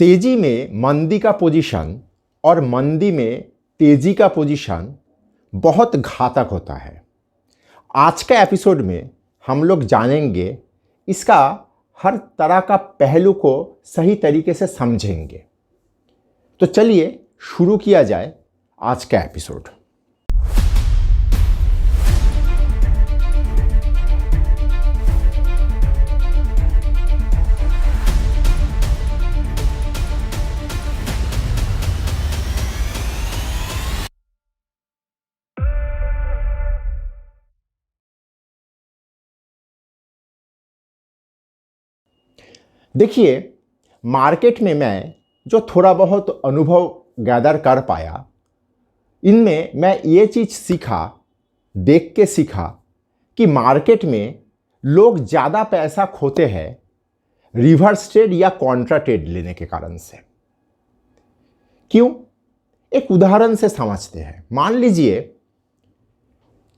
तेजी में मंदी का पोजीशन और मंदी में तेजी का पोजीशन बहुत घातक होता है। आज का एपिसोड में हम लोग जानेंगे, इसका हर तरह का पहलू को सही तरीके से समझेंगे। तो चलिए शुरू किया जाए आज का एपिसोड। देखिए, मार्केट में मैं जो थोड़ा बहुत अनुभव गैदर कर पाया, इनमें मैं ये चीज़ सीखा, देख के सीखा कि मार्केट में लोग ज़्यादा पैसा खोते हैं रिवर्स ट्रेड या कॉन्ट्रा ट्रेड लेने के कारण से। क्यों? एक उदाहरण से समझते हैं। मान लीजिए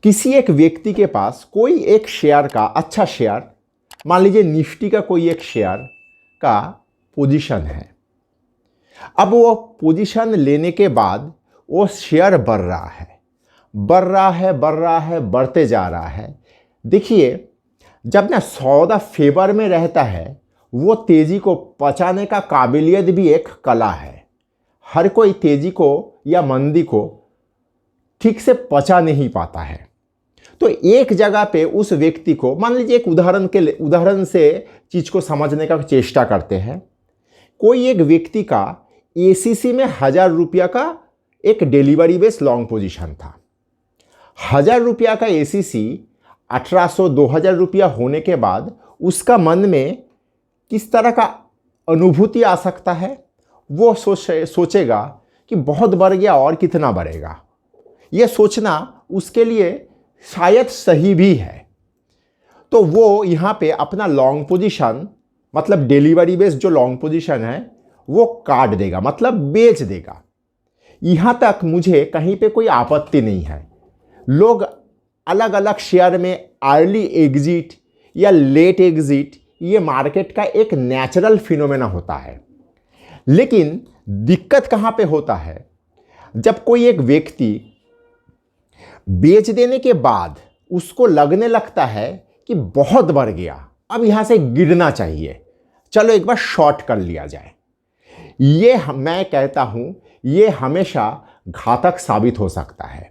किसी एक व्यक्ति के पास कोई एक शेयर का अच्छा शेयर, मान लीजिए निफ्टी का कोई एक शेयर का पोजीशन है। अब वो पोजीशन लेने के बाद वो शेयर बढ़ रहा है, बढ़ रहा है, बढ़ रहा है, बढ़ते जा रहा है। देखिए, जब ना सौदा फेवर में रहता है, वो तेजी को पचाने का काबिलियत भी एक कला है। हर कोई तेजी को या मंदी को ठीक से पचा नहीं पाता है। तो एक जगह पे उस व्यक्ति को, मान लीजिए एक उदाहरण से चीज़ को समझने का चेष्टा करते हैं। कोई एक व्यक्ति का एसीसी में 1000 रुपया का एक डिलीवरी बेस लॉन्ग पोजीशन था। 1000 रुपया का एसीसी 1800-2000 रुपया होने के बाद उसका मन में किस तरह का अनुभूति आ सकता है? वो सोचेगा कि बहुत बढ़ गया और कितना बढ़ेगा। ये सोचना उसके लिए शायद सही भी है। तो वो यहाँ पे अपना लॉन्ग पोजीशन, मतलब डिलीवरी बेस जो लॉन्ग पोजीशन है, वो काट देगा, मतलब बेच देगा। यहाँ तक मुझे कहीं पे कोई आपत्ति नहीं है। लोग अलग अलग शेयर में अर्ली एग्जिट या लेट एग्जिट, ये मार्केट का एक नेचुरल फिनोमेना होता है। लेकिन दिक्कत कहाँ पे होता है? जब कोई एक व्यक्ति बेच देने के बाद उसको लगने लगता है कि बहुत बढ़ गया, अब यहाँ से गिरना चाहिए, चलो एक बार शॉर्ट कर लिया जाए। ये मैं कहता हूँ, ये हमेशा घातक साबित हो सकता है।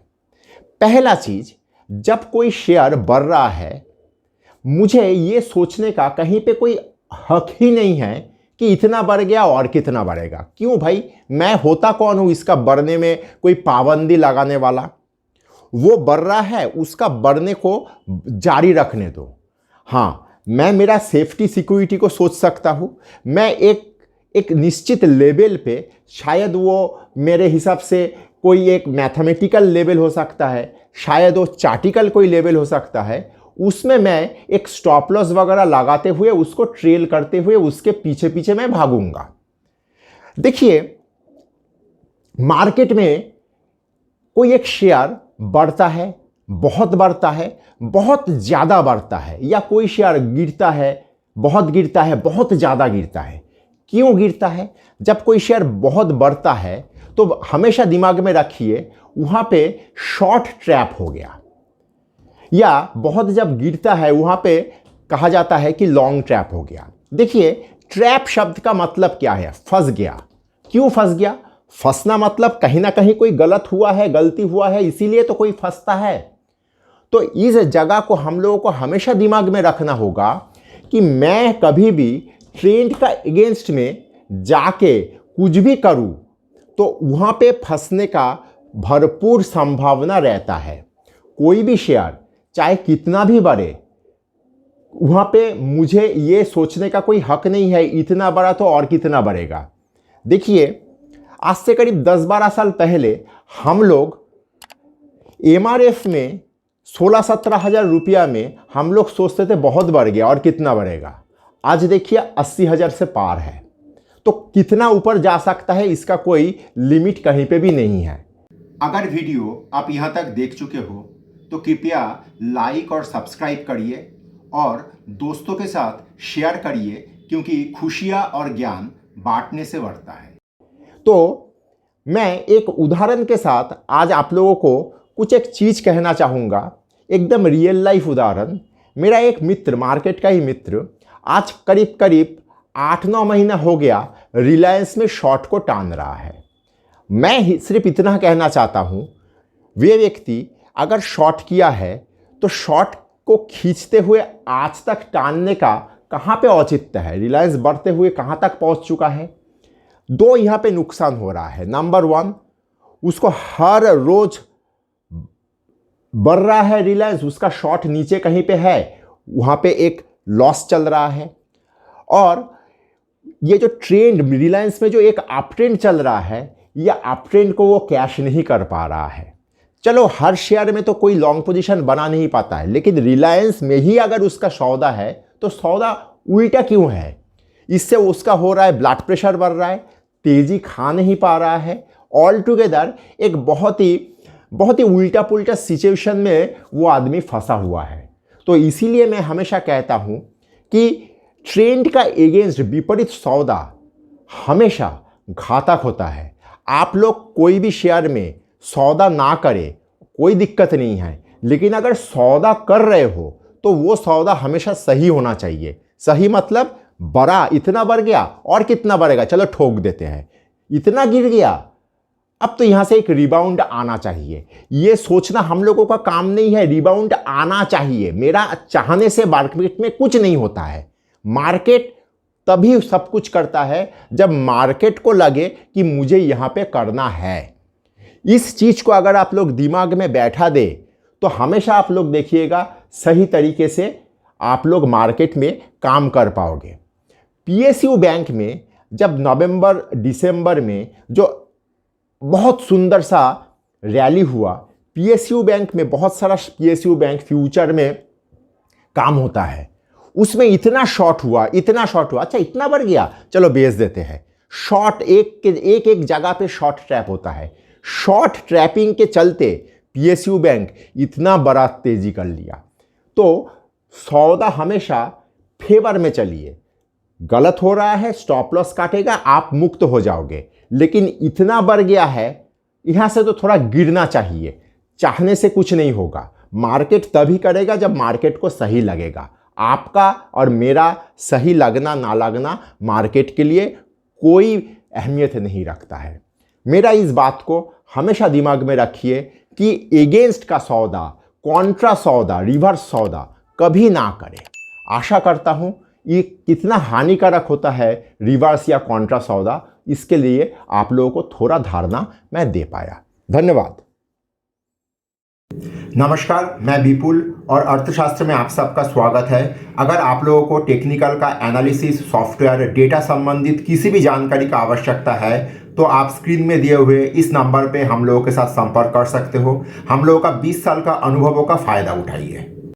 पहला चीज़, जब कोई शेयर बढ़ रहा है, मुझे ये सोचने का कहीं पे कोई हक ही नहीं है कि इतना बढ़ गया और कितना बढ़ेगा। क्यों भाई? मैं होता कौन हूँ इसका बढ़ने में कोई पाबंदी लगाने वाला? वो बढ़ रहा है, उसका बढ़ने को जारी रखने दो। हाँ, मैं मेरा सेफ्टी सिक्योरिटी को सोच सकता हूँ। मैं एक निश्चित लेवल पे, शायद वो मेरे हिसाब से कोई एक मैथमेटिकल लेवल हो सकता है, शायद वो चार्टिकल कोई लेवल हो सकता है, उसमें मैं एक स्टॉप लॉस वगैरह लगाते हुए, उसको ट्रेल करते हुए उसके पीछे पीछे मैं भागूंगा। देखिए, मार्केट में कोई एक शेयर बढ़ता है, बहुत बढ़ता है, बहुत ज़्यादा बढ़ता है, या कोई शेयर गिरता है, बहुत ज़्यादा गिरता है। क्यों गिरता है? जब कोई शेयर बहुत बढ़ता है तो हमेशा दिमाग में रखिए, वहाँ पे शॉर्ट ट्रैप हो गया, या बहुत जब गिरता है वहाँ पे कहा जाता है कि लॉन्ग ट्रैप हो गया। देखिए, ट्रैप शब्द का मतलब क्या है? फंस गया। क्यों फंस गया? फंसना मतलब कहीं ना कहीं कोई गलती हुआ है, इसीलिए तो कोई फंसता है। तो इस जगह को हम लोगों को हमेशा दिमाग में रखना होगा कि मैं कभी भी ट्रेंड का अगेंस्ट में जाके कुछ भी करूं तो वहाँ पे फंसने का भरपूर संभावना रहता है। कोई भी शेयर चाहे कितना भी बढ़े, वहाँ पे मुझे ये सोचने का कोई हक नहीं है इतना बड़ा तो और कितना बढ़ेगा। देखिए, आज से करीब 10-12 साल पहले हम लोग एमआरएफ में 16-17 हज़ार रुपया में हम लोग सोचते थे बहुत बढ़ गया और कितना बढ़ेगा। आज देखिए 80 हज़ार से पार है। तो कितना ऊपर जा सकता है, इसका कोई लिमिट कहीं पे भी नहीं है। अगर वीडियो आप यहाँ तक देख चुके हो तो कृपया लाइक और सब्सक्राइब करिए और दोस्तों के साथ शेयर करिए, क्योंकि खुशियाँ और ज्ञान बांटने से बढ़ता है। तो मैं एक उदाहरण के साथ आज आप लोगों को कुछ एक चीज़ कहना चाहूँगा, एकदम रियल लाइफ उदाहरण। मेरा एक मित्र, मार्केट का ही मित्र, आज करीब करीब 8-9 महीना हो गया रिलायंस में शॉर्ट को टान रहा है। मैं सिर्फ इतना कहना चाहता हूँ, वे व्यक्ति अगर शॉर्ट किया है तो शॉर्ट को खींचते हुए आज तक टानने का कहाँ पे औचित्य है? रिलायंस बढ़ते हुए कहाँ तक पहुँच चुका है? दो यहाँ पे नुकसान हो रहा है। नंबर 1, उसको हर रोज बढ़ रहा है रिलायंस, उसका शॉर्ट नीचे कहीं पे है, वहाँ पे एक लॉस चल रहा है। और ये जो ट्रेंड रिलायंस में जो एक अप ट्रेंड चल रहा है, ये अप ट्रेंड को वो कैश नहीं कर पा रहा है। चलो हर शेयर में तो कोई लॉन्ग पोजीशन बना नहीं पाता है, लेकिन रिलायंस में ही अगर उसका सौदा है तो सौदा उल्टा क्यों है? इससे उसका हो रहा है ब्लड प्रेशर बढ़ रहा है, तेजी खा नहीं पा रहा है। ऑल टुगेदर एक बहुत ही उल्टा पुल्टा सिचुएशन में वो आदमी फंसा हुआ है। तो इसीलिए मैं हमेशा कहता हूँ कि ट्रेंड का एगेंस्ट विपरीत सौदा हमेशा घातक होता है। आप लोग कोई भी शेयर में सौदा ना करें, कोई दिक्कत नहीं है, लेकिन अगर सौदा कर रहे हो तो वो सौदा हमेशा सही होना चाहिए। सही मतलब बढ़ा, इतना बढ़ गया और कितना बढ़ेगा, चलो ठोक देते हैं। इतना गिर गया, अब तो यहाँ से एक रिबाउंड आना चाहिए। ये सोचना हम लोगों का काम नहीं है, रिबाउंड आना चाहिए। मेरा चाहने से मार्केट में कुछ नहीं होता है। मार्केट तभी सब कुछ करता है जब मार्केट को लगे कि मुझे यहाँ पे करना है। इस चीज़ को अगर आप लोग दिमाग में बैठा दे तो हमेशा आप लोग देखिएगा सही तरीके से आप लोग मार्केट में काम कर पाओगे। पीएसयू बैंक में जब नवंबर दिसंबर में जो बहुत सुंदर सा रैली हुआ, पीएसयू बैंक में बहुत सारा पीएसयू बैंक फ्यूचर में काम होता है, उसमें इतना शॉर्ट हुआ। अच्छा इतना बढ़ गया, चलो बेच देते हैं। शॉर्ट एक जगह पे शॉर्ट ट्रैप होता है। शॉर्ट ट्रैपिंग के चलते पीएसयू बैंक इतना बड़ा तेजी कर लिया। तो सौदा हमेशा फेवर में चलिए। गलत हो रहा है, स्टॉप लॉस काटेगा, आप मुक्त हो जाओगे। लेकिन इतना बढ़ गया है, यहाँ से तो थोड़ा गिरना चाहिए। चाहने से कुछ नहीं होगा। मार्केट तभी करेगा जब मार्केट को सही लगेगा। आपका और मेरा सही लगना ना लगना मार्केट के लिए कोई अहमियत नहीं रखता है। मेरा इस बात को हमेशा दिमाग में रखिए कि एगेंस्ट का सौदा, कॉन्ट्रा सौदा, रिवर्स सौदा कभी ना करें। आशा करता हूँ ये कितना हानिकारक होता है रिवर्स या कॉन्ट्रा सौदा, इसके लिए आप लोगों को थोड़ा धारणा मैं दे पाया। धन्यवाद। नमस्कार, मैं विपुल और अर्थशास्त्र में आप सबका स्वागत है। अगर आप लोगों को टेक्निकल का एनालिसिस, सॉफ्टवेयर, डेटा संबंधित किसी भी जानकारी का आवश्यकता है तो आप स्क्रीन में दिए हुए इस नंबर पे हम लोगों के साथ संपर्क कर सकते हो। हम लोगों का 20 साल का अनुभवों का फ़ायदा उठाइए।